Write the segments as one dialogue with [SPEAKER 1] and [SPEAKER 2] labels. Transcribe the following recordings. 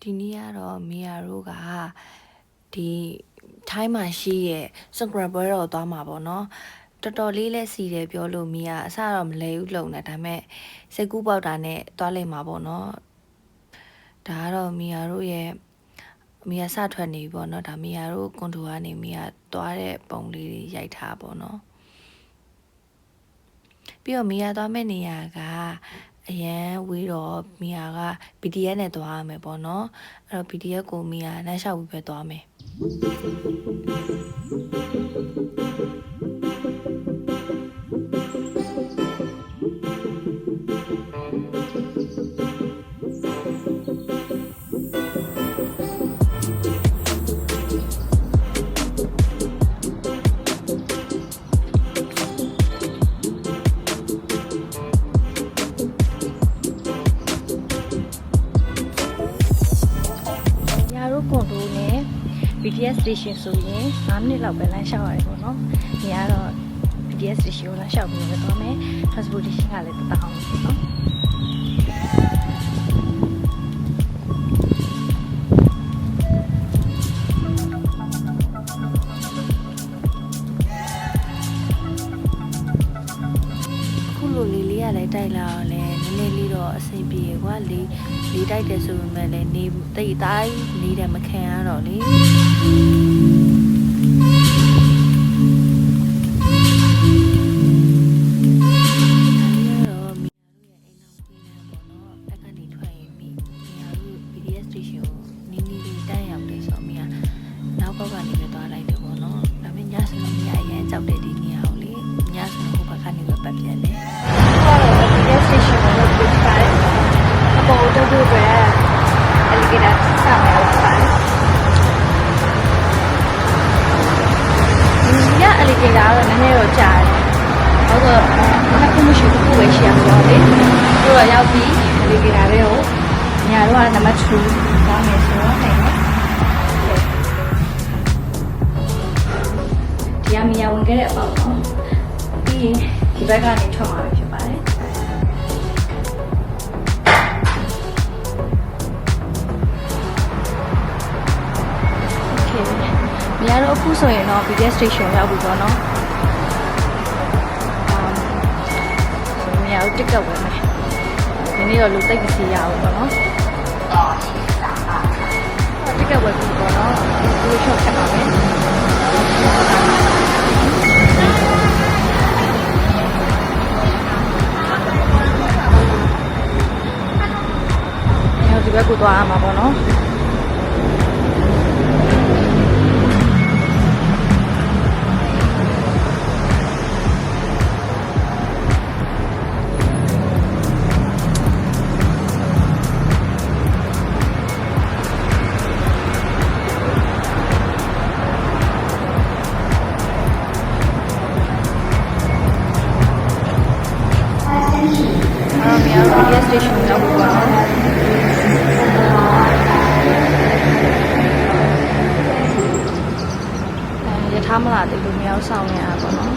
[SPEAKER 1] ဒီနေ့ကတော့မီယာတို့ကဒီထိုင်းမှာရှိရဲ့စကရပွဲတော်သွားမှာပေါ့နော်တော်တော်လေးလက်စီတယ်ပြောလို့မီယာအစတော့မလဲဘူးလုံနေဒါပေမဲ့စိတ်ကူးပေါက်တာနဲ့သွားလိုက်မှာပေါ့နော်ဒါကတော့မီယာတို့ရဲ့မီယာစထွက်နေပြီပေါ့နော်ဒါမီယာတို့ကွန်ထရိုကနေမီယာသွားတဲ့ပုံလေးတွေရိုက်ထားပေါ့နော်ပြီးတော့မီယာသွားမယ့်နေရာကအရန်ဝေးတော့မီယာက BTS နဲ့သွားရမယ်ပေါ့နော်အဲ့တော့ BTS ကိုမီယာလမ်းလျှောက်ပြီးပဲသွားမယ်ကွန်တိုနဲ့ BTS station ဆိုရင်5မိနစ်လောက်ပဲလမ်းလျှောက်ရတယ်ပေါ့နော်။ဒီကတော့ BTS station ကိုလမ်းလျှောက်ပြီးတော့သွားမယ်။ transportation ကလည်းတအောင်ပေါ့နော်။ခုလိုလေးလေးကလည်းတိုက်လာတော့လဲနည်းနည်းလေးတော့အဆင်ပြေကွာလေးတိုက်တယ်ဆိုပေမဲ့လည်းနေတိတ်တိုင်းနေတဲ့မခံရတော့လေရောက်ပြီဒီကိရာလေးကိုညာတော့နံပါတ်2သွားမယ်ဆိုတော့နိုင်တယ်ဒီအမီယာဝင်ခဲ့တဲ့အပေါက်တော့ပြီးရင်ဒီဘက်ကနေထွက်มาဖြစ်ပါတယ်โอเคမီယာတို့အခုဆိုရင်တော့ BTS station ရောက်ပြီပေါ့နော်မီယာတို့တစ်ကပ်ဝင်မယ်ဒီနေ့တော့လူသိပ်မစီရဘူးပေါ့နော်တိကဝယ်ပြီးပေါ့နော်ဒီလိုရှော့ချက်ပါမယ်ဒီဘက်ကိုသွားရမှာပေါ့နော်station ရောက်ပြီပေါ့နော်ရထားမလားတိတ်လို့မရောက်ဆောင်နေရပါပေါ့နော်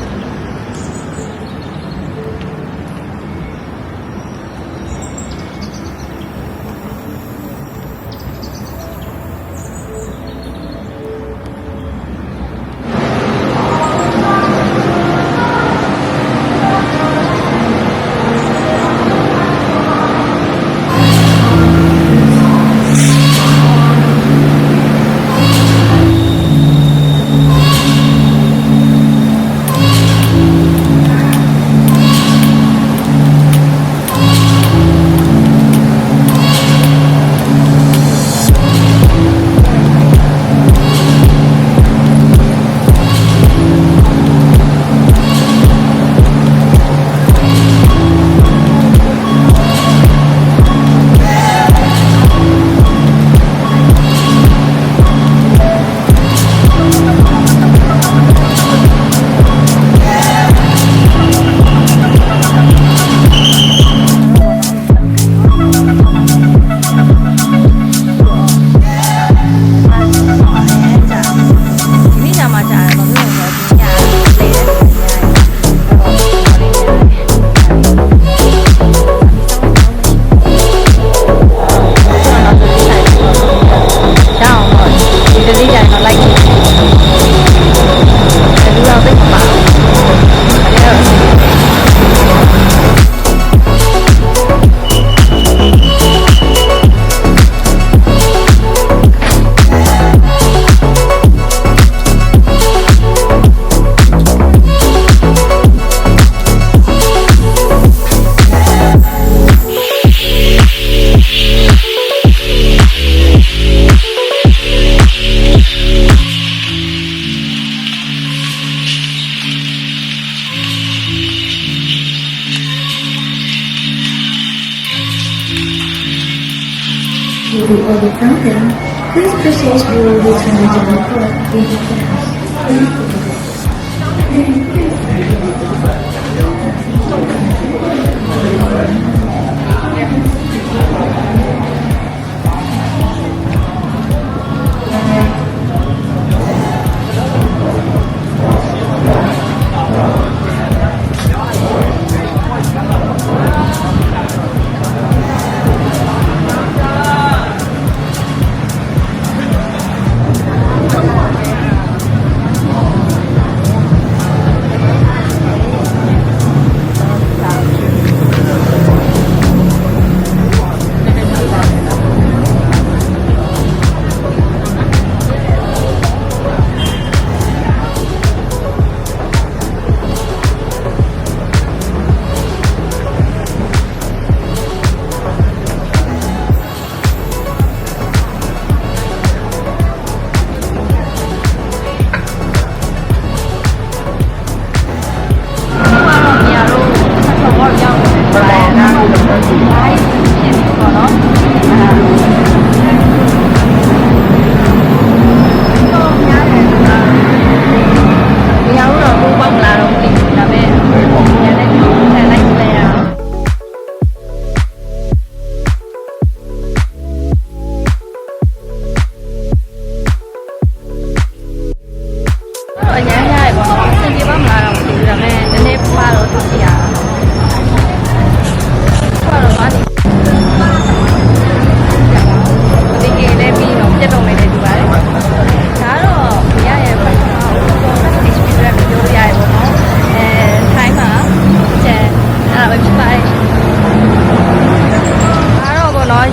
[SPEAKER 2] should be ordered from them, please proceed to return the report in the class.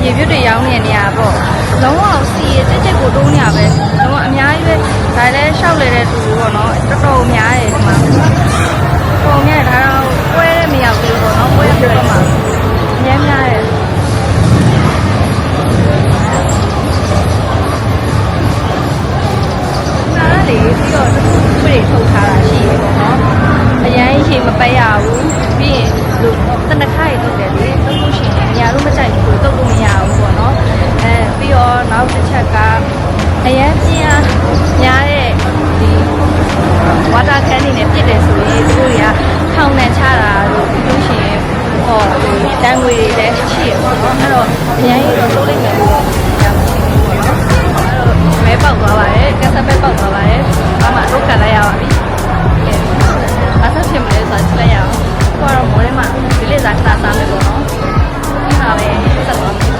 [SPEAKER 2] ရေပြွတ်တွေရောင်းနေနေရပေါ့လုံးဝစီရကြက်ကြက်ကိုတိုးနေရပဲလုံးဝအများကြီးပဲဒါလည်းရှောက်လေတဲ့သူတွေပေါ့နော်တော်တော်များတယ်ဒီမှာပုံနဲ့ဒါတော့ပွဲမရောက်သေးဘူးပေါ့နော်ပွဲပြတော့မှာအများများတယ်နားလေပြီးတော့ပြည့်ထုတ်ထားတာရှိရေပေါ့နော်အရင်ရေမပက်ရဘူးပြီးရင်လို့တနခါရီထုတ်တယ်လေတုတ်လို့ရှိရင်အရာလို့မကြိုက်ဘူးတုတ်လို့မရဘူးပေါ့နော်ပြီးတော့နောက်တစ်ချက်ကအရင်ပြင်းအားများတဲ့ဒီဝါတာကန်နေနဲ့ပြစ်တယ်ဆိုရင်သူတို့တွေကထောင်နဲ့ချတာလို့ပြီးလို့ရှိရင်ဟောတန်ငွေတွေလည်းရှိရပေါ့နော်အဲ့တော့အရင်တော့တိုးလိုက်မယ်လို့ပြောမရှိဘူးပေါ့နော်အဲ့တော့မဲပေါက်သွားပါတယ်ကက်ဆက်ပဲပေါက်သွားပါတယ်ဘာမှတော့ကတ်လိုက်ရပါပြီဘာသာဖြစ်မလဲဆိုတော့ကြည့်လိုက်ရအောင်ကတော့မိုးထဲမှာဒီလေးစားခဏစားမယ်ပေါ့နော်ဒီမှာပဲဆက်သွားမယ်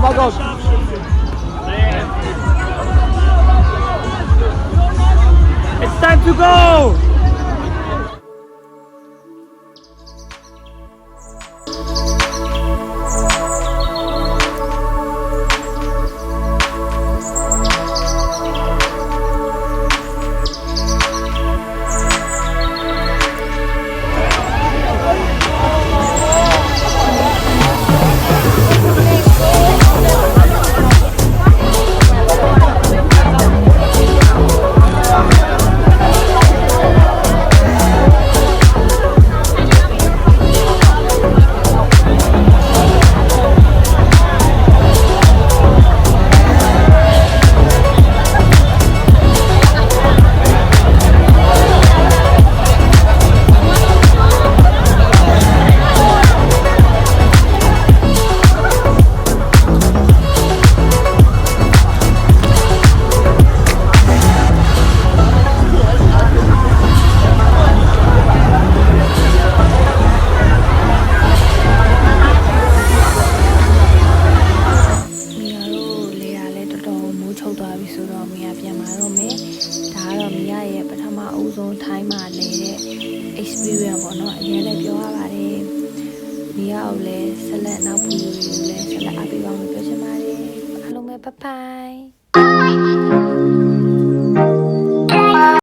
[SPEAKER 3] Fuck off. It's time to go.
[SPEAKER 1] experience ပေါ့နော်အရင်လည်းပြောရပါတယ်မိရအောင်လည်းဆက်လက်နောက်ဗီဒီယိုတွေကိုလည်းဆက်လက်အားပေးပါမယ်ပြောချင်ပါတယ်အားလုံးပဲဘိုင်ဘိုင်